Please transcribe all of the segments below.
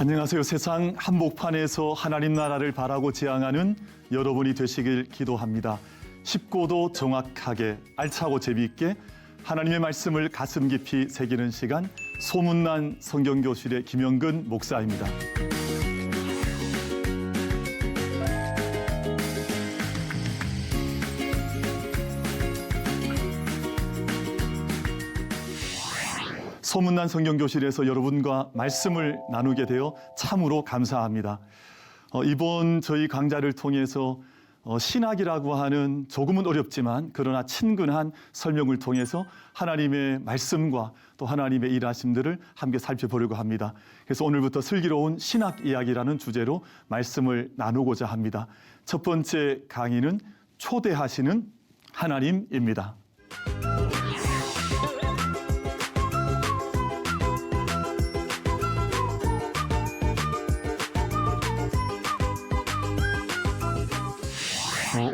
안녕하세요. 세상 한복판에서 하나님 나라를 바라고 지향하는 여러분이 되시길 기도합니다. 쉽고도 정확하게 알차고 재미있게 하나님의 말씀을 가슴 깊이 새기는 시간, 소문난 성경교실의 김영근 목사입니다. 소문난 성경교실에서 여러분과 말씀을 나누게 되어 참으로 감사합니다. 이번 저희 강좌를 통해서 신학이라고 하는 조금은 어렵지만 그러나 친근한 설명을 통해서 하나님의 말씀과 또 하나님의 일하심들을 함께 살펴보려고 합니다. 그래서 오늘부터 슬기로운 신학 이야기라는 주제로 말씀을 나누고자 합니다. 첫 번째 강의는 초대하시는 하나님입니다.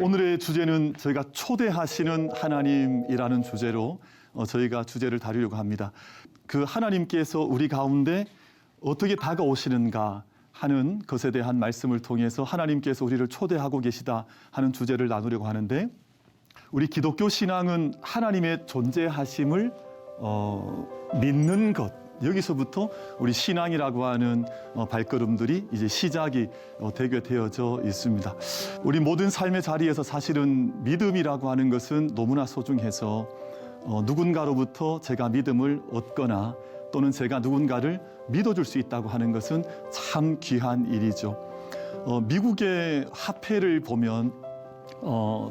오늘의 주제는 저희가 초대하시는 하나님이라는 주제로 저희가 주제를 다루려고 합니다. 그 하나님께서 우리 가운데 어떻게 다가오시는가 하는 것에 대한 말씀을 통해서 하나님께서 우리를 초대하고 계시다 하는 주제를 나누려고 하는데, 우리 기독교 신앙은 하나님의 존재하심을 믿는 것, 여기서부터 우리 신앙이라고 하는 발걸음들이 이제 시작이 되게 되어져 있습니다. 우리 모든 삶의 자리에서 사실은 믿음이라고 하는 것은 너무나 소중해서 누군가로부터 제가 믿음을 얻거나 또는 제가 누군가를 믿어줄 수 있다고 하는 것은 참 귀한 일이죠. 미국의 화폐를 보면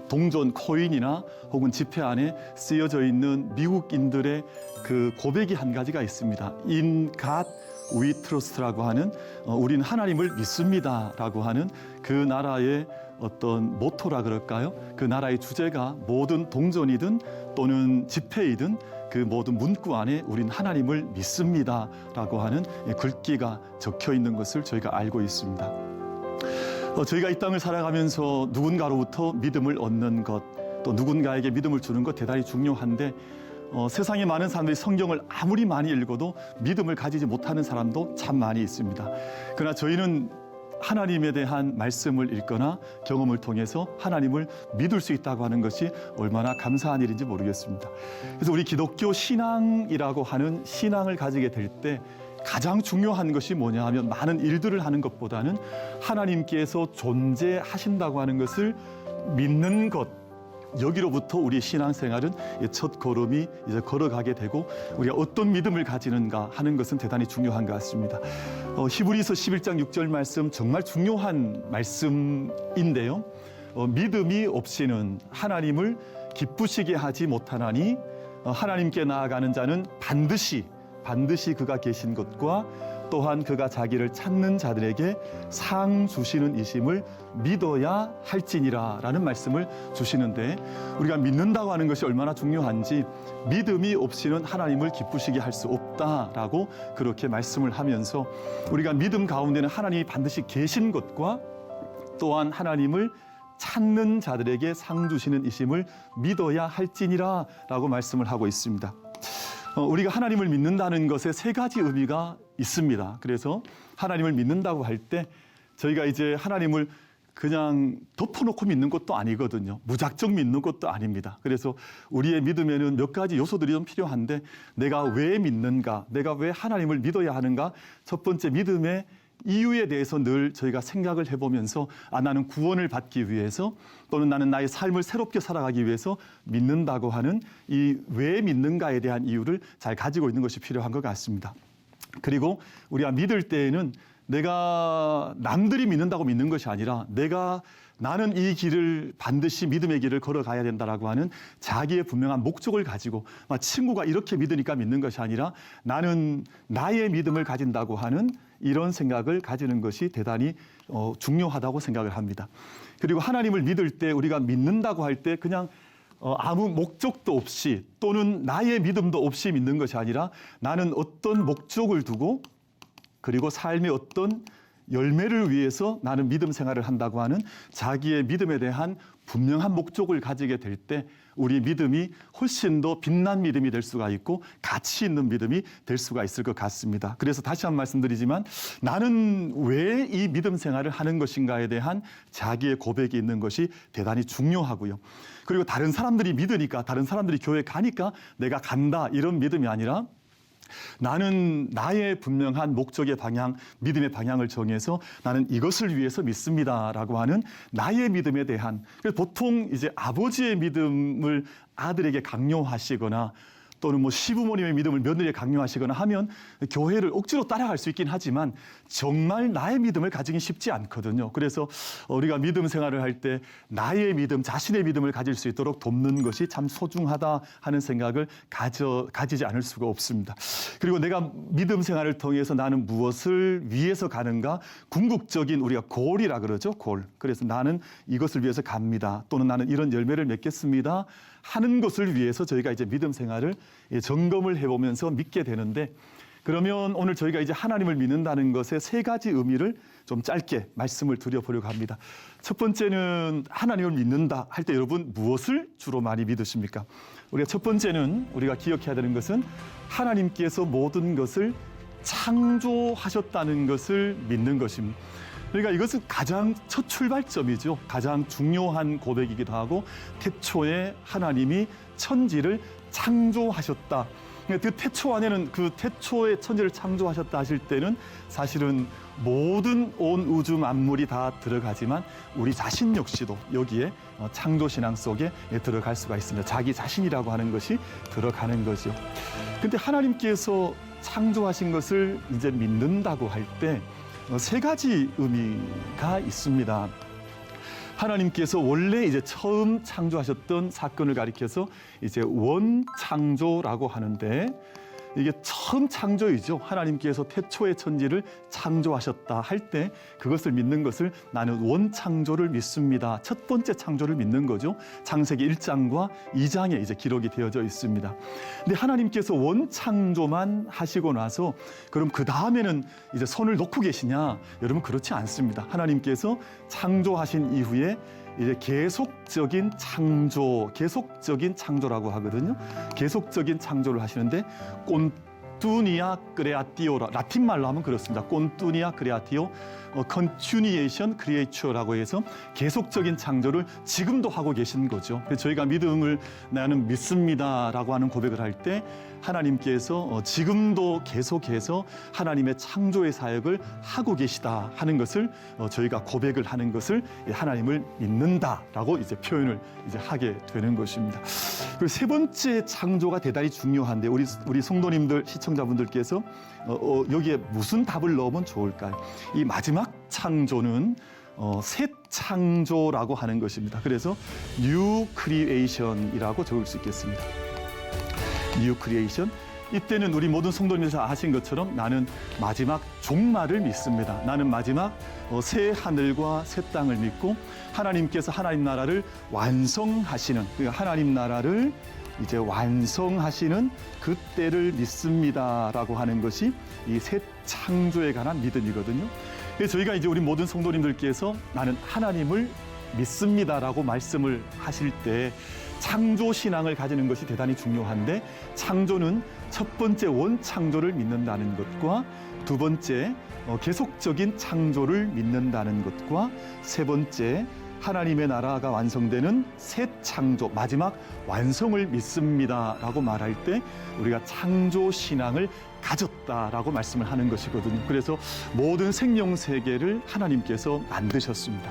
동전 코인이나 혹은 지폐 안에 쓰여져 있는 미국인들의 그 고백이 한 가지가 있습니다. In God we trust라고 하는 우리는 하나님을 믿습니다라고 하는 그 나라의 어떤 모토라 그럴까요? 그 나라의 주제가 모든 동전이든 또는 지폐이든 그 모든 문구 안에 우린 하나님을 믿습니다라고 하는 글귀가 적혀 있는 것을 저희가 알고 있습니다. 저희가 이 땅을 살아가면서 누군가로부터 믿음을 얻는 것, 또 누군가에게 믿음을 주는 것 대단히 중요한데, 세상에 많은 사람들이 성경을 아무리 많이 읽어도 믿음을 가지지 못하는 사람도 참 많이 있습니다. 그러나 저희는 하나님에 대한 말씀을 읽거나 경험을 통해서 하나님을 믿을 수 있다고 하는 것이 얼마나 감사한 일인지 모르겠습니다. 그래서 우리 기독교 신앙이라고 하는 신앙을 가지게 될 때 가장 중요한 것이 뭐냐 하면, 많은 일들을 하는 것보다는 하나님께서 존재하신다고 하는 것을 믿는 것, 여기로부터 우리 신앙생활은 첫 걸음이 이제 걸어가게 되고, 우리가 어떤 믿음을 가지는가 하는 것은 대단히 중요한 것 같습니다. 히브리서 11장 6절 말씀, 정말 중요한 말씀인데요. 믿음이 없이는 하나님을 기쁘시게 하지 못하나니 하나님께 나아가는 자는 반드시 그가 계신 것과 또한 그가 자기를 찾는 자들에게 상 주시는 이심을 믿어야 할지니라 라는 말씀을 주시는데, 우리가 믿는다고 하는 것이 얼마나 중요한지, 믿음이 없이는 하나님을 기쁘시게 할 수 없다라고 그렇게 말씀을 하면서, 우리가 믿음 가운데는 하나님이 반드시 계신 것과 또한 하나님을 찾는 자들에게 상 주시는 이심을 믿어야 할지니라 라고 말씀을 하고 있습니다. 우리가 하나님을 믿는다는 것에 세 가지 의미가 있습니다. 그래서 하나님을 믿는다고 할 때 저희가 이제 하나님을 그냥 덮어놓고 믿는 것도 아니거든요. 무작정 믿는 것도 아닙니다. 그래서 우리의 믿음에는 몇 가지 요소들이 좀 필요한데, 내가 왜 믿는가, 내가 왜 하나님을 믿어야 하는가, 첫 번째 믿음의 이유에 대해서 늘 저희가 생각을 해보면서, 나는 구원을 받기 위해서 또는 나는 나의 삶을 새롭게 살아가기 위해서 믿는다고 하는 이 왜 믿는가에 대한 이유를 잘 가지고 있는 것이 필요한 것 같습니다. 그리고 우리가 믿을 때에는 내가 남들이 믿는다고 믿는 것이 아니라, 나는 이 길을 반드시 믿음의 길을 걸어가야 된다라고 하는 자기의 분명한 목적을 가지고, 친구가 이렇게 믿으니까 믿는 것이 아니라 나는 나의 믿음을 가진다고 하는 이런 생각을 가지는 것이 대단히 중요하다고 생각을 합니다. 그리고 하나님을 믿을 때, 우리가 믿는다고 할 때 그냥 아무 목적도 없이 또는 나의 믿음도 없이 믿는 것이 아니라, 나는 어떤 목적을 두고 그리고 삶의 어떤 열매를 위해서 나는 믿음 생활을 한다고 하는 자기의 믿음에 대한 분명한 목적을 가지게 될 때 우리 믿음이 훨씬 더 빛난 믿음이 될 수가 있고 가치 있는 믿음이 될 수가 있을 것 같습니다. 그래서 다시 한번 말씀드리지만 나는 왜 이 믿음 생활을 하는 것인가에 대한 자기의 고백이 있는 것이 대단히 중요하고요. 그리고 다른 사람들이 믿으니까, 다른 사람들이 교회 가니까 내가 간다, 이런 믿음이 아니라 나는 나의 분명한 목적의 방향, 믿음의 방향을 정해서 나는 이것을 위해서 믿습니다라고 하는 나의 믿음에 대한, 보통 이제 아버지의 믿음을 아들에게 강요하시거나 또는 뭐 시부모님의 믿음을 며느리에 강요하시거나 하면 교회를 억지로 따라갈 수 있긴 하지만 정말 나의 믿음을 가지긴 쉽지 않거든요. 그래서 우리가 믿음 생활을 할 때 나의 믿음, 자신의 믿음을 가질 수 있도록 돕는 것이 참 소중하다 하는 생각을 가지지 않을 수가 없습니다. 그리고 내가 믿음 생활을 통해서 나는 무엇을 위해서 가는가? 궁극적인 우리가 골이라 그러죠. 골. 그래서 나는 이것을 위해서 갑니다. 또는 나는 이런 열매를 맺겠습니다 하는 것을 위해서 저희가 이제 믿음 생활을 점검을 해보면서 믿게 되는데, 그러면 오늘 저희가 이제 하나님을 믿는다는 것의 세 가지 의미를 좀 짧게 말씀을 드려보려고 합니다. 첫 번째는 하나님을 믿는다 할 때 여러분 무엇을 주로 많이 믿으십니까? 우리가 첫 번째는 우리가 기억해야 되는 것은 하나님께서 모든 것을 창조하셨다는 것을 믿는 것입니다. 그러니까 이것은 가장 첫 출발점이죠. 가장 중요한 고백이기도 하고, 태초에 하나님이 천지를 창조하셨다. 그 태초 안에는, 그 태초에 천지를 창조하셨다 하실 때는 사실은 모든 온 우주 만물이 다 들어가지만 우리 자신 역시도 여기에 창조신앙 속에 들어갈 수가 있습니다. 자기 자신이라고 하는 것이 들어가는 거죠. 근데 하나님께서 창조하신 것을 이제 믿는다고 할 때 세 가지 의미가 있습니다. 하나님께서 원래 이제 처음 창조하셨던 사건을 가리켜서 이제 원창조라고 하는데, 이게 처음 창조이죠. 하나님께서 태초의 천지를 창조하셨다 할 때 그것을 믿는 것을 나는 원창조를 믿습니다. 첫 번째 창조를 믿는 거죠. 창세기 1장과 2장에 이제 기록이 되어져 있습니다. 근데 하나님께서 원창조만 하시고 나서 그럼 그 다음에는 이제 손을 놓고 계시냐? 여러분 그렇지 않습니다. 하나님께서 창조하신 이후에 이제 계속적인 창조라고 하거든요. 계속적인 창조를 하시는데 꼰뚜니아 크레아티오라, 라틴 말로 하면 그렇습니다. 꼰뚜니아 크레아티오, continuation creature라고 해서 계속적인 창조를 지금도 하고 계신 거죠. 그래서 저희가 믿음을 나는 믿습니다라고 하는 고백을 할 때 하나님께서 지금도 계속해서 하나님의 창조의 사역을 하고 계시다 하는 것을 저희가 고백을 하는 것을 하나님을 믿는다라고 이제 표현을 이제 하게 되는 것입니다. 그리고 세 번째 창조가 대단히 중요한데 우리 성도님들, 시청자분들께서 여기에 무슨 답을 넣으면 좋을까요? 이 마지막 창조는 새 창조라고 하는 것입니다. 그래서 New Creation이라고 적을 수 있겠습니다. New Creation. 이때는 우리 모든 성도님께서 아신 것처럼 나는 마지막 종말을 믿습니다. 나는 마지막 새 하늘과 새 땅을 믿고 하나님께서 하나님 나라를 완성하시는, 하나님 나라를 이제 완성하시는 그때를 믿습니다라고 하는 것이 이 새 창조에 관한 믿음이거든요. 그래서 저희가 이제 우리 모든 성도님들께서 나는 하나님을 믿습니다라고 말씀을 하실 때 창조 신앙을 가지는 것이 대단히 중요한데, 창조는 첫 번째 원창조를 믿는다는 것과 두 번째 계속적인 창조를 믿는다는 것과 세 번째 하나님의 나라가 완성되는 새 창조, 마지막 완성을 믿습니다라고 말할 때 우리가 창조 신앙을 가졌다라고 말씀을 하는 것이거든요. 그래서 모든 생명 세계를 하나님께서 만드셨습니다.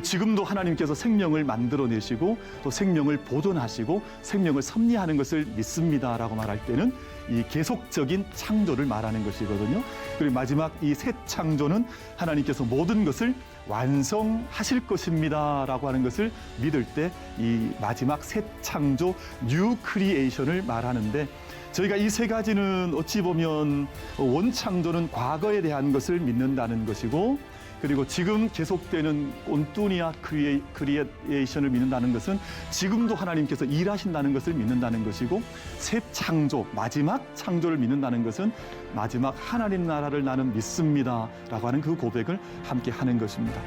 지금도 하나님께서 생명을 만들어내시고 또 생명을 보존하시고 생명을 섭리하는 것을 믿습니다라고 말할 때는 이 계속적인 창조를 말하는 것이거든요. 그리고 마지막 이 새 창조는 하나님께서 모든 것을 완성하실 것입니다라고 하는 것을 믿을 때 이 마지막 새 창조 뉴 크리에이션을 말하는데, 저희가 이 세 가지는 어찌 보면 원창조는 과거에 대한 것을 믿는다는 것이고, 그리고 지금 계속되는 온뚜니아 크리에이션을 믿는다는 것은 지금도 하나님께서 일하신다는 것을 믿는다는 것이고, 새 창조, 마지막 창조를 믿는다는 것은 마지막 하나님 나라를 나는 믿습니다 라고 하는 그 고백을 함께 하는 것입니다.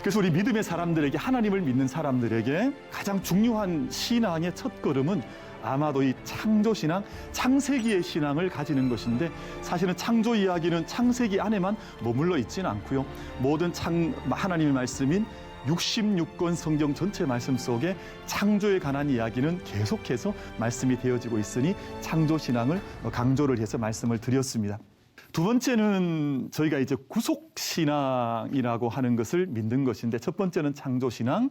그래서 우리 믿음의 사람들에게, 하나님을 믿는 사람들에게 가장 중요한 신앙의 첫걸음은 아마도 이 창조신앙, 창세기의 신앙을 가지는 것인데, 사실은 창조 이야기는 창세기 안에만 머물러 있지는 않고요. 모든 하나님의 말씀인 66권 성경 전체 말씀 속에 창조에 관한 이야기는 계속해서 말씀이 되어지고 있으니 창조신앙을 강조를 해서 말씀을 드렸습니다. 두 번째는 저희가 이제 구속신앙이라고 하는 것을 믿는 것인데, 첫 번째는 창조신앙,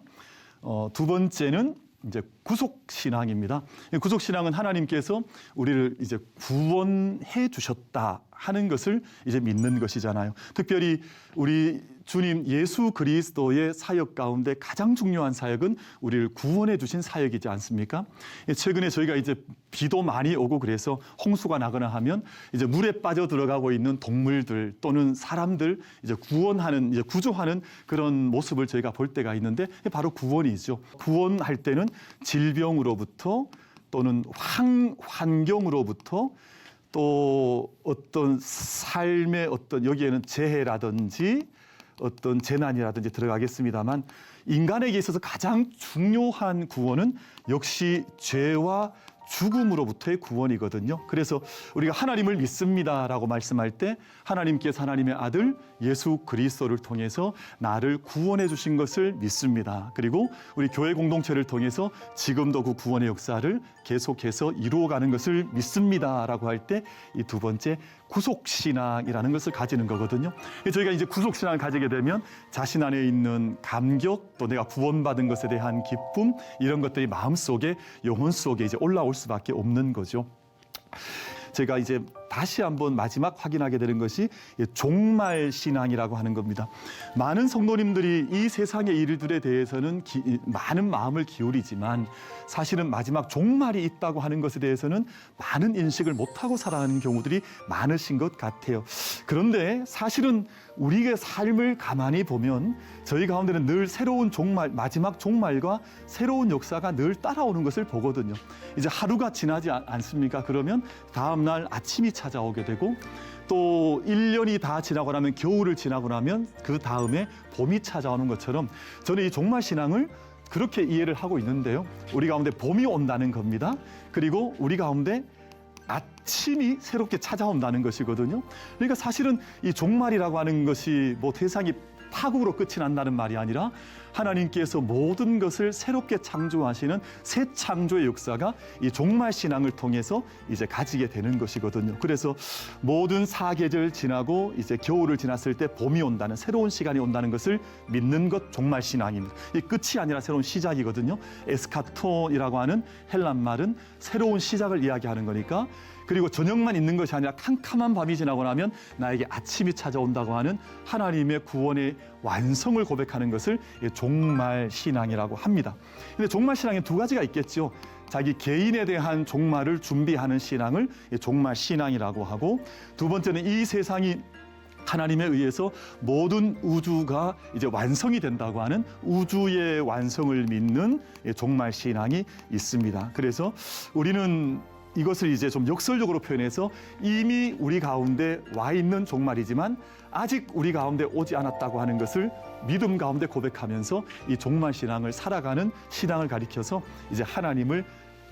두 번째는 이제 구속신앙입니다. 구속신앙은 하나님께서 우리를 이제 구원해 주셨다 하는 것을 이제 믿는 것이잖아요. 특별히 우리 주님 예수 그리스도의 사역 가운데 가장 중요한 사역은 우리를 구원해 주신 사역이지 않습니까? 최근에 저희가 이제 비도 많이 오고 그래서 홍수가 나거나 하면 이제 물에 빠져 들어가고 있는 동물들 또는 사람들 이제 구원하는, 이제 구조하는 그런 모습을 저희가 볼 때가 있는데, 바로 구원이죠. 구원할 때는 질병으로부터 또는 환경으로부터 또 어떤 삶의 어떤, 여기에는 재해라든지 어떤 재난이라든지 들어가겠습니다만, 인간에게 있어서 가장 중요한 구원은 역시 죄와 죽음으로부터의 구원이거든요. 그래서 우리가 하나님을 믿습니다라고 말씀할 때 하나님께서 하나님의 아들 예수 그리스도를 통해서 나를 구원해 주신 것을 믿습니다. 그리고 우리 교회 공동체를 통해서 지금도 그 구원의 역사를 계속해서 이루어가는 것을 믿습니다라고 할 때 이 두 번째 구속신앙이라는 것을 가지는 거거든요. 저희가 이제 구속신앙을 가지게 되면 자신 안에 있는 감격, 또 내가 구원받은 것에 대한 기쁨, 이런 것들이 마음속에, 영혼 속에 이제 올라올 수밖에 없는 거죠. 제가 이제 다시 한번 마지막 확인하게 되는 것이 종말 신앙이라고 하는 겁니다. 많은 성도님들이 이 세상의 일들에 대해서는 많은 마음을 기울이지만, 사실은 마지막 종말이 있다고 하는 것에 대해서는 많은 인식을 못하고 살아가는 경우들이 많으신 것 같아요. 그런데 사실은 우리의 삶을 가만히 보면 저희 가운데는 늘 새로운 종말, 마지막 종말과 새로운 역사가 늘 따라오는 것을 보거든요. 이제 하루가 지나지 않습니까? 그러면 다음 날 아침이 찾아오게 되고, 또 1년이 다 지나고 나면, 겨울을 지나고 나면 그 다음에 봄이 찾아오는 것처럼, 저는 이 종말 신앙을 그렇게 이해를 하고 있는데요. 우리 가운데 봄이 온다는 겁니다. 그리고 우리 가운데 아침이 새롭게 찾아온다는 것이거든요. 그러니까 사실은 이 종말이라고 하는 것이 뭐 세상이 파국으로 끝이 난다는 말이 아니라, 하나님께서 모든 것을 새롭게 창조하시는 새 창조의 역사가 이 종말 신앙을 통해서 이제 가지게 되는 것이거든요. 그래서 모든 사계절 지나고 이제 겨울을 지났을 때 봄이 온다는, 새로운 시간이 온다는 것을 믿는 것, 종말 신앙입니다. 이 끝이 아니라 새로운 시작이거든요. 에스카톤이라고 하는 헬란 말은 새로운 시작을 이야기하는 거니까, 그리고 저녁만 있는 것이 아니라 캄캄한 밤이 지나고 나면 나에게 아침이 찾아온다고 하는 하나님의 구원의 완성을 고백하는 것을 종말 신앙이라고 합니다. 근데 종말 신앙에 두 가지가 있겠죠. 자기 개인에 대한 종말을 준비하는 신앙을 종말 신앙이라고 하고, 두 번째는 이 세상이 하나님에 의해서 모든 우주가 이제 완성이 된다고 하는 우주의 완성을 믿는 종말 신앙이 있습니다. 그래서 우리는 이것을 이제 좀 역설적으로 표현해서 이미 우리 가운데 와 있는 종말이지만 아직 우리 가운데 오지 않았다고 하는 것을 믿음 가운데 고백하면서 이 종말 신앙을 살아가는 신앙을 가리켜서 이제 하나님을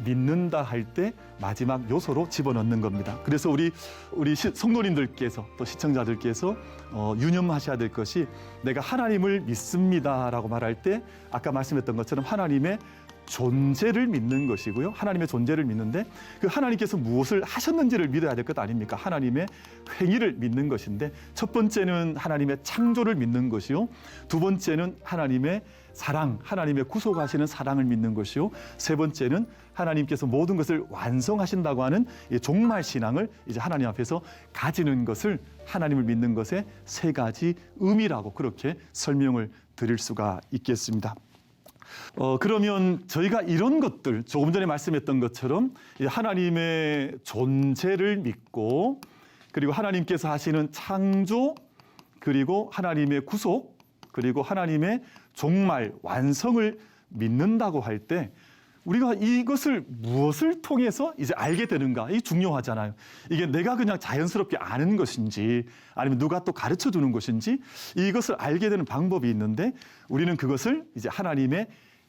믿는다 할 때 마지막 요소로 집어넣는 겁니다. 그래서 우리 성도님들께서 또 시청자들께서 유념하셔야 될 것이, 내가 하나님을 믿습니다라고 말할 때 아까 말씀했던 것처럼 하나님의 존재를 믿는 것이고요. 하나님의 존재를 믿는데, 그 하나님께서 무엇을 하셨는지를 믿어야 될 것 아닙니까? 하나님의 행위를 믿는 것인데, 첫 번째는 하나님의 창조를 믿는 것이요, 두 번째는 하나님의 사랑, 하나님의 구속하시는 사랑을 믿는 것이요, 세 번째는 하나님께서 모든 것을 완성하신다고 하는 이 종말 신앙을 이제 하나님 앞에서 가지는 것을, 하나님을 믿는 것의 세 가지 의미라고 그렇게 설명을 드릴 수가 있겠습니다. 그러면 저희가 이런 것들, 조금 전에 말씀했던 것처럼 하나님의 존재를 믿고, 그리고 하나님께서 하시는 창조, 그리고 하나님의 구속, 그리고 하나님의 종말, 완성을 믿는다고 할 때 우리가 이것을 무엇을 통해서 이제 알게 되는가? 이게 중요하잖아요. 이게 내가 그냥 자연스럽게 아는 것인지 아니면 누가 또 가르쳐 주는 것인지 이것을 알게 되는 방법이 있는데 우리는 그것을 이제 하나님의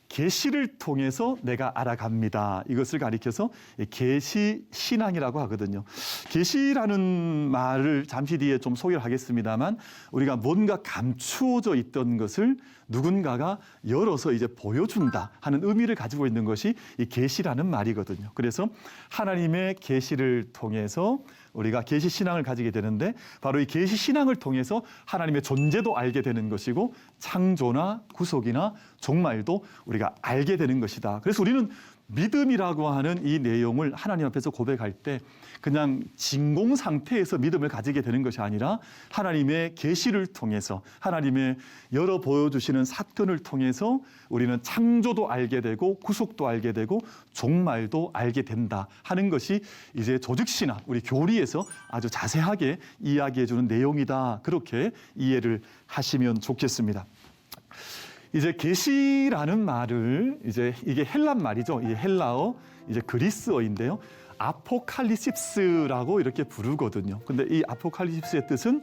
계시를 통해서 내가 알아갑니다. 이것을 가리켜서 계시 신앙이라고 하거든요. 계시라는 말을 잠시 뒤에 좀 소개를 하겠습니다만 우리가 뭔가 감추어져 있던 것을 누군가가 열어서 이제 보여준다 하는 의미를 가지고 있는 것이 이 계시라는 말이거든요. 그래서 하나님의 계시를 통해서 우리가 계시 신앙을 가지게 되는데 바로 이 계시 신앙을 통해서 하나님의 존재도 알게 되는 것이고 창조나 구속이나 종말도 우리가 알게 되는 것이다. 그래서 우리는 믿음이라고 하는 이 내용을 하나님 앞에서 고백할 때 그냥 진공 상태에서 믿음을 가지게 되는 것이 아니라 하나님의 계시를 통해서 하나님의 열어 보여주시는 사건을 통해서 우리는 창조도 알게 되고 구속도 알게 되고 종말도 알게 된다 하는 것이 이제 조직신학, 우리 교리에서 아주 자세하게 이야기해 주는 내용이다. 그렇게 이해를 하시면 좋겠습니다. 이제 계시라는 말을 이제 이게 헬란 말이죠. 이 헬라어 이제 그리스어인데요. 아포칼리십스라고 이렇게 부르거든요. 근데 이 아포칼리십스의 뜻은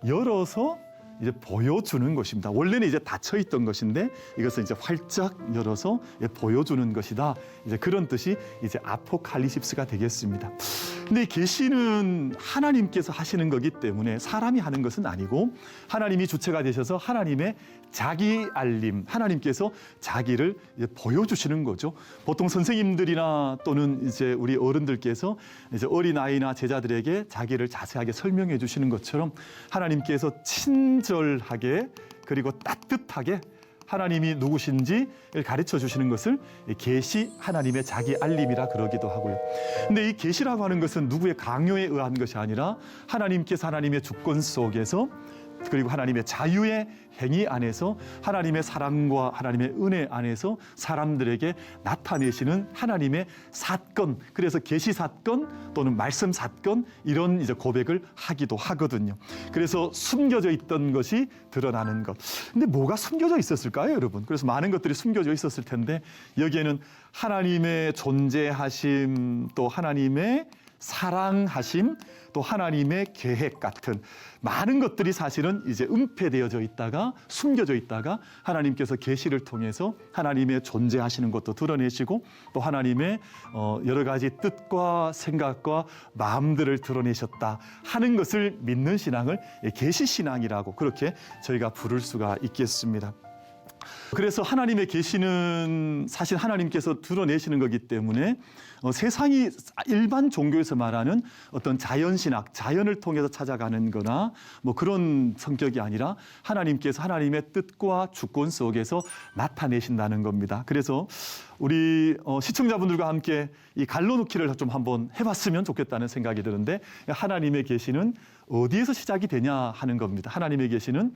열어서 이제 보여주는 것입니다. 원래는 이제 닫혀 있던 것인데 이것을 이제 활짝 열어서 보여주는 것이다. 이제 그런 뜻이 이제 아포칼리십스가 되겠습니다. 근데 이 계시는 하나님께서 하시는 거기 때문에 사람이 하는 것은 아니고 하나님이 주체가 되셔서 하나님의 자기 알림, 하나님께서 자기를 이제 보여주시는 거죠. 보통 선생님들이나 또는 이제 우리 어른들께서 이제 어린아이나 제자들에게 자기를 자세하게 설명해 주시는 것처럼 하나님께서 친절하게 그리고 따뜻하게 하나님이 누구신지를 가르쳐 주시는 것을 계시, 하나님의 자기 알림이라 그러기도 하고요. 근데 이 계시라고 하는 것은 누구의 강요에 의한 것이 아니라 하나님께서 하나님의 주권 속에서 그리고 하나님의 자유의 행위 안에서 하나님의 사랑과 하나님의 은혜 안에서 사람들에게 나타내시는 하나님의 사건, 그래서 계시 사건 또는 말씀 사건 이런 이제 고백을 하기도 하거든요. 그래서 숨겨져 있던 것이 드러나는 것. 근데 뭐가 숨겨져 있었을까요, 여러분? 그래서 많은 것들이 숨겨져 있었을 텐데 여기에는 하나님의 존재하심, 또 하나님의 사랑하심, 또 하나님의 계획 같은 많은 것들이 사실은 이제 은폐되어져 있다가 숨겨져 있다가 하나님께서 계시를 통해서 하나님의 존재하시는 것도 드러내시고 또 하나님의 여러 가지 뜻과 생각과 마음들을 드러내셨다 하는 것을 믿는 신앙을 계시 신앙이라고 그렇게 저희가 부를 수가 있겠습니다. 그래서 하나님의 계시는 사실 하나님께서 드러내시는 거기 때문에 세상이 일반 종교에서 말하는 어떤 자연신학, 자연을 통해서 찾아가는 거나 뭐 그런 성격이 아니라 하나님께서 하나님의 뜻과 주권 속에서 나타내신다는 겁니다. 그래서 우리 시청자분들과 함께 이 갈라놓기를 좀 한번 해봤으면 좋겠다는 생각이 드는데 하나님의 계시는 어디에서 시작이 되냐 하는 겁니다. 하나님의 계시는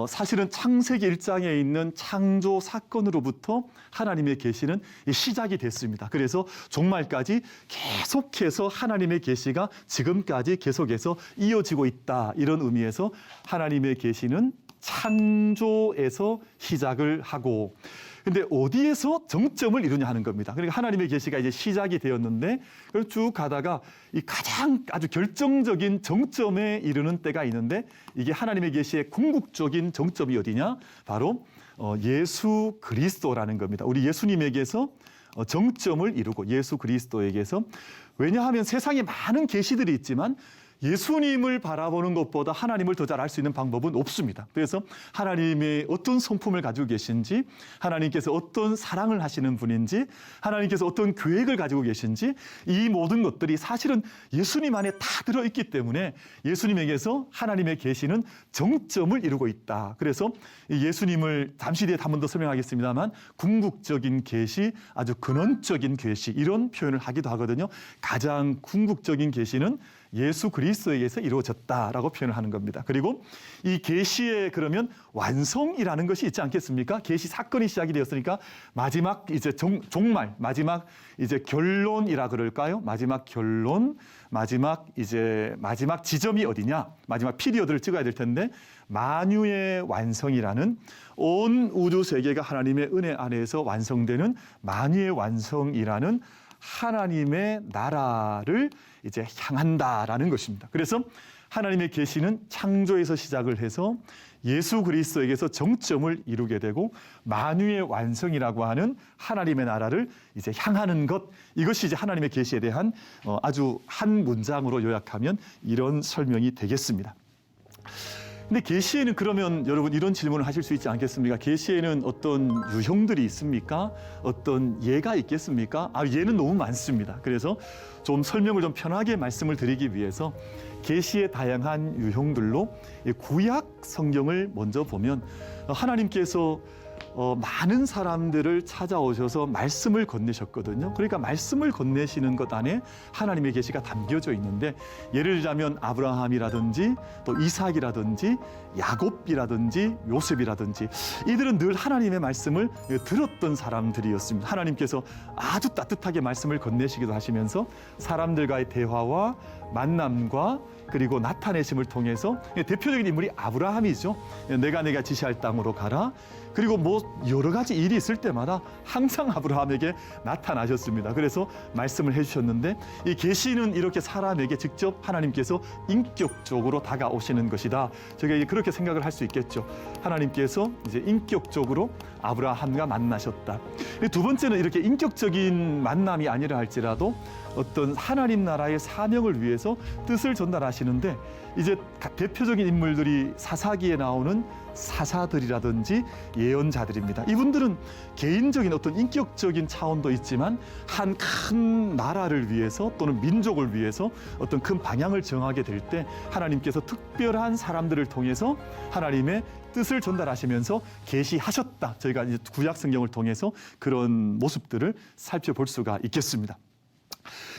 사실은 창세기 1장에 있는 창조 사건으로부터 하나님의 계시는 시작이 됐습니다. 그래서 종말까지 계속해서 하나님의 계시가 지금까지 계속해서 이어지고 있다. 이런 의미에서 하나님의 계시는 창조에서 시작을 하고 근데 어디에서 정점을 이루냐 하는 겁니다. 그러니까 하나님의 계시가 이제 시작이 되었는데 그걸 쭉 가다가 이 가장 아주 결정적인 정점에 이르는 때가 있는데 이게 하나님의 계시의 궁극적인 정점이 어디냐? 바로 예수 그리스도라는 겁니다. 우리 예수님에게서 정점을 이루고 예수 그리스도에게서 왜냐하면 세상에 많은 계시들이 있지만 예수님을 바라보는 것보다 하나님을 더 잘 알 수 있는 방법은 없습니다. 그래서 하나님의 어떤 성품을 가지고 계신지, 하나님께서 어떤 사랑을 하시는 분인지, 하나님께서 어떤 계획을 가지고 계신지 이 모든 것들이 사실은 예수님 안에 다 들어있기 때문에 예수님에게서 하나님의 계시는 정점을 이루고 있다. 그래서 예수님을 잠시 뒤에 한 번 더 설명하겠습니다만 궁극적인 계시, 아주 근원적인 계시 이런 표현을 하기도 하거든요. 가장 궁극적인 계시는 예수 그리스도에 의해서 이루어졌다라고 표현을 하는 겁니다. 그리고 이 계시의 그러면 완성이라는 것이 있지 않겠습니까? 계시 사건이 시작이 되었으니까 마지막 이제 종말, 마지막 이제 결론이라 그럴까요? 마지막 결론, 마지막 지점이 어디냐? 마지막 피리어드를 찍어야 될 텐데 만유의 완성이라는 온 우주 세계가 하나님의 은혜 안에서 완성되는 만유의 완성이라는 하나님의 나라를 이제 향한다라는 것입니다. 그래서 하나님의 계시는 창조에서 시작을 해서 예수 그리스도에게서 정점을 이루게 되고 만유의 완성이라고 하는 하나님의 나라를 이제 향하는 것, 이것이 이제 하나님의 계시에 대한 아주 한 문장으로 요약하면 이런 설명이 되겠습니다. 근데 계시에는 그러면 여러분 이런 질문을 하실 수 있지 않겠습니까? 계시에는 어떤 유형들이 있습니까? 어떤 예가 있겠습니까? 예는 너무 많습니다. 그래서 좀 설명을 좀 편하게 말씀을 드리기 위해서 계시의 다양한 유형들로 구약 성경을 먼저 보면 하나님께서 많은 사람들을 찾아오셔서 말씀을 건네셨거든요. 그러니까 말씀을 건네시는 것 안에 하나님의 계시가 담겨져 있는데, 예를 들자면 아브라함이라든지 또 이삭이라든지 야곱이라든지 요셉이라든지 이들은 늘 하나님의 말씀을 들었던 사람들이었습니다. 하나님께서 아주 따뜻하게 말씀을 건네시기도 하시면서 사람들과의 대화와 만남과 그리고 나타내심을 통해서 대표적인 인물이 아브라함이죠. 내가 지시할 땅으로 가라. 그리고 여러 가지 일이 있을 때마다 항상 아브라함에게 나타나셨습니다. 그래서 말씀을 해주셨는데, 이 계시는 이렇게 사람에게 직접 하나님께서 인격적으로 다가오시는 것이다. 저희가 그렇게 생각을 할 수 있겠죠. 하나님께서 이제 인격적으로 아브라함과 만나셨다. 두 번째는 이렇게 인격적인 만남이 아니라 할지라도 어떤 하나님 나라의 사명을 위해서 뜻을 전달하시는데, 이제 대표적인 인물들이 사사기에 나오는 사사들이라든지 예언자들입니다. 이분들은 개인적인 어떤 인격적인 차원도 있지만 한 큰 나라를 위해서 또는 민족을 위해서 어떤 큰 방향을 정하게 될 때 하나님께서 특별한 사람들을 통해서 하나님의 뜻을 전달하시면서 계시하셨다. 저희가 이제 구약 성경을 통해서 그런 모습들을 살펴볼 수가 있겠습니다.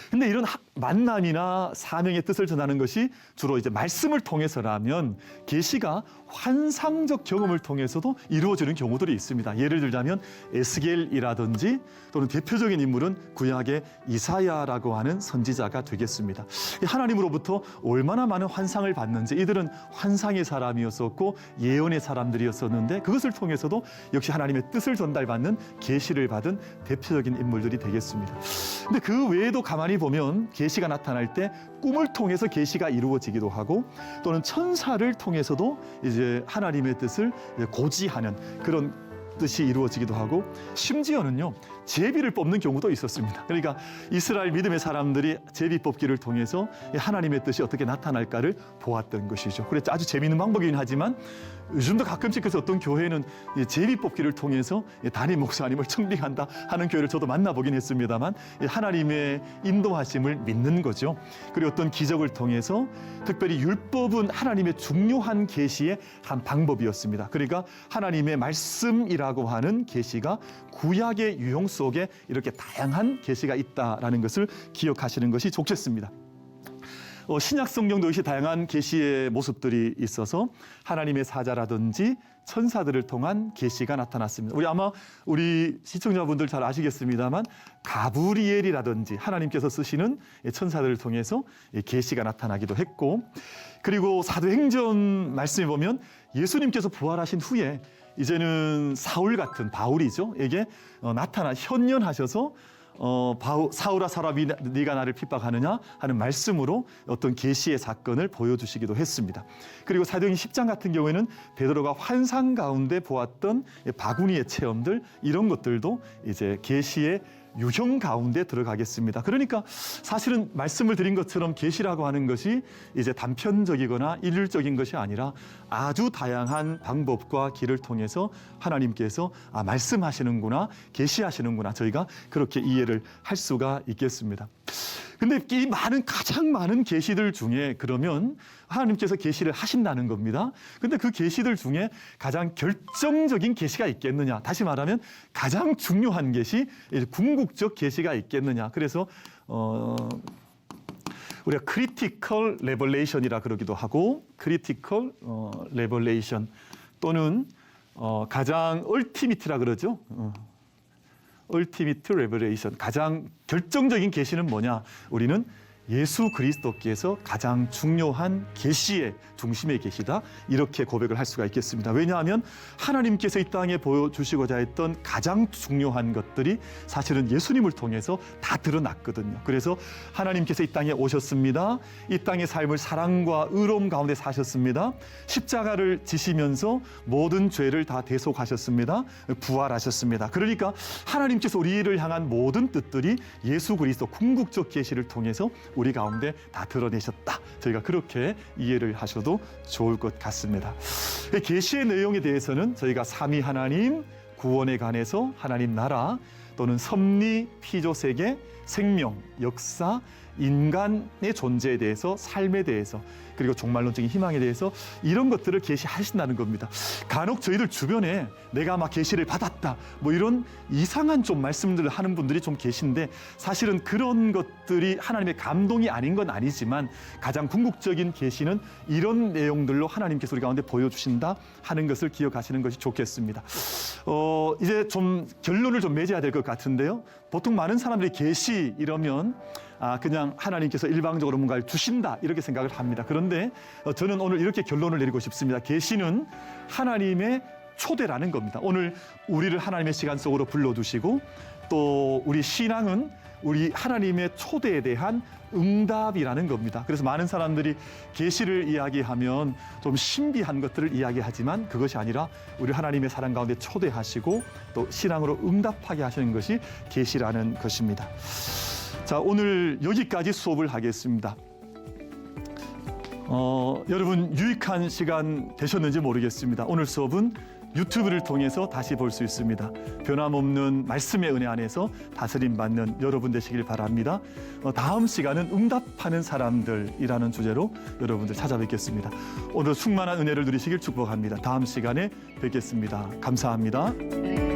근데 이런 만남이나 사명의 뜻을 전하는 것이 주로 이제 말씀을 통해서라면, 계시가 환상적 경험을 통해서도 이루어지는 경우들이 있습니다. 예를 들자면 에스겔이라든지 또는 대표적인 인물은 구약의 이사야라고 하는 선지자가 되겠습니다. 하나님으로부터 얼마나 많은 환상을 받는지, 이들은 환상의 사람이었었고 예언의 사람들이었었는데 그것을 통해서도 역시 하나님의 뜻을 전달받는 계시를 받은 대표적인 인물들이 되겠습니다. 근데 그 외에도 가만히 보면 계시가 나타날 때 꿈을 통해서 계시가 이루어지기도 하고, 또는 천사를 통해서도 이제 하나님의 뜻을 고지하는 그런 뜻이 이루어지기도 하고, 심지어는요 제비를 뽑는 경우도 있었습니다. 그러니까 이스라엘 믿음의 사람들이 제비 뽑기를 통해서 하나님의 뜻이 어떻게 나타날까를 보았던 것이죠. 그래서 아주 재미있는 방법이긴 하지만 요즘도 가끔씩 그래서 어떤 교회는 제비 뽑기를 통해서 담임 목사님을 청빙한다 하는 교회를 저도 만나보긴 했습니다만, 하나님의 인도하심을 믿는 거죠. 그리고 어떤 기적을 통해서, 특별히 율법은 하나님의 중요한 계시의 한 방법이었습니다. 그러니까 하나님의 말씀이라고 하는 계시가 구약의 유형 속에 이렇게 다양한 계시가 있다라는 것을 기억하시는 것이 좋겠습니다. 신약 성경도 역시 다양한 계시의 모습들이 있어서 하나님의 사자라든지 천사들을 통한 계시가 나타났습니다. 우리 시청자분들 잘 아시겠습니다만 가브리엘이라든지 하나님께서 쓰시는 천사들을 통해서 계시가 나타나기도 했고, 그리고 사도행전 말씀에 보면 예수님께서 부활하신 후에 이제는 사울 같은 바울이죠. 에게 현현하셔서 사울아 사울아 네가 나를 핍박하느냐 하는 말씀으로 어떤 계시의 사건을 보여주시기도 했습니다. 그리고 사도행전 10장 같은 경우에는 베드로가 환상 가운데 보았던 바구니의 체험들, 이런 것들도 이제 계시의 유형 가운데 들어가겠습니다. 그러니까 사실은 말씀을 드린 것처럼 계시라고 하는 것이 이제 단편적이거나 일률적인 것이 아니라 아주 다양한 방법과 길을 통해서 하나님께서 말씀하시는구나, 계시하시는구나, 저희가 그렇게 이해를 할 수가 있겠습니다. 근데 이 가장 많은 계시들 중에 그러면 하나님께서 계시를 하신다는 겁니다. 근데 그 계시들 중에 가장 결정적인 계시가 있겠느냐? 다시 말하면 가장 중요한 계시, 궁극적 계시가 있겠느냐? 그래서 우리가 크리티컬 레벌레이션이라 그러기도 하고 크리티컬 레벌레이션 또는 가장 얼티미트라 그러죠. 얼티미트 레버레이션, 가장 결정적인 계시는 뭐냐? 우리는 예수 그리스도께서 가장 중요한 계시의 중심의 계시다, 이렇게 고백을 할 수가 있겠습니다. 왜냐하면 하나님께서 이 땅에 보여주시고자 했던 가장 중요한 것들이 사실은 예수님을 통해서 다 드러났거든요. 그래서 하나님께서 이 땅에 오셨습니다. 이 땅의 삶을 사랑과 의로움 가운데 사셨습니다. 십자가를 지시면서 모든 죄를 다 대속하셨습니다. 부활하셨습니다. 그러니까 하나님께서 우리를 향한 모든 뜻들이 예수 그리스도 궁극적 계시를 통해서 우리 가운데 다 드러내셨다. 저희가 그렇게 이해를 하셔도 좋을 것 같습니다. 계시의 내용에 대해서는 저희가 삼위 하나님, 구원에 관해서 하나님 나라, 또는 섭리, 피조 세계, 생명, 역사, 인간의 존재에 대해서, 삶에 대해서, 그리고 종말론적인 희망에 대해서 이런 것들을 계시하신다는 겁니다. 간혹 저희들 주변에 내가 막 계시를 받았다, 뭐 이런 이상한 좀 말씀들을 하는 분들이 좀 계신데, 사실은 그런 것들이 하나님의 감동이 아닌 건 아니지만 가장 궁극적인 계시는 이런 내용들로 하나님께서 우리 가운데 보여주신다 하는 것을 기억하시는 것이 좋겠습니다. 이제 좀 결론을 좀 맺어야 될 것 같은데요. 보통 많은 사람들이 계시 이러면 그냥 하나님께서 일방적으로 뭔가를 주신다 이렇게 생각을 합니다. 그런데 저는 오늘 이렇게 결론을 내리고 싶습니다. 계시는 하나님의 초대라는 겁니다. 오늘 우리를 하나님의 시간 속으로 불러두시고, 또 우리 신앙은 우리 하나님의 초대에 대한 응답이라는 겁니다. 그래서 많은 사람들이 계시를 이야기하면 좀 신비한 것들을 이야기하지만 그것이 아니라 우리 하나님의 사랑 가운데 초대하시고 또 신앙으로 응답하게 하시는 것이 계시라는 것입니다. 자, 오늘 여기까지 수업을 하겠습니다. 여러분 유익한 시간 되셨는지 모르겠습니다. 오늘 수업은 유튜브를 통해서 다시 볼 수 있습니다. 변함없는 말씀의 은혜 안에서 다스림 받는 여러분 되시길 바랍니다. 다음 시간은 응답하는 사람들이라는 주제로 여러분들 찾아뵙겠습니다. 오늘 충만한 은혜를 누리시길 축복합니다. 다음 시간에 뵙겠습니다. 감사합니다.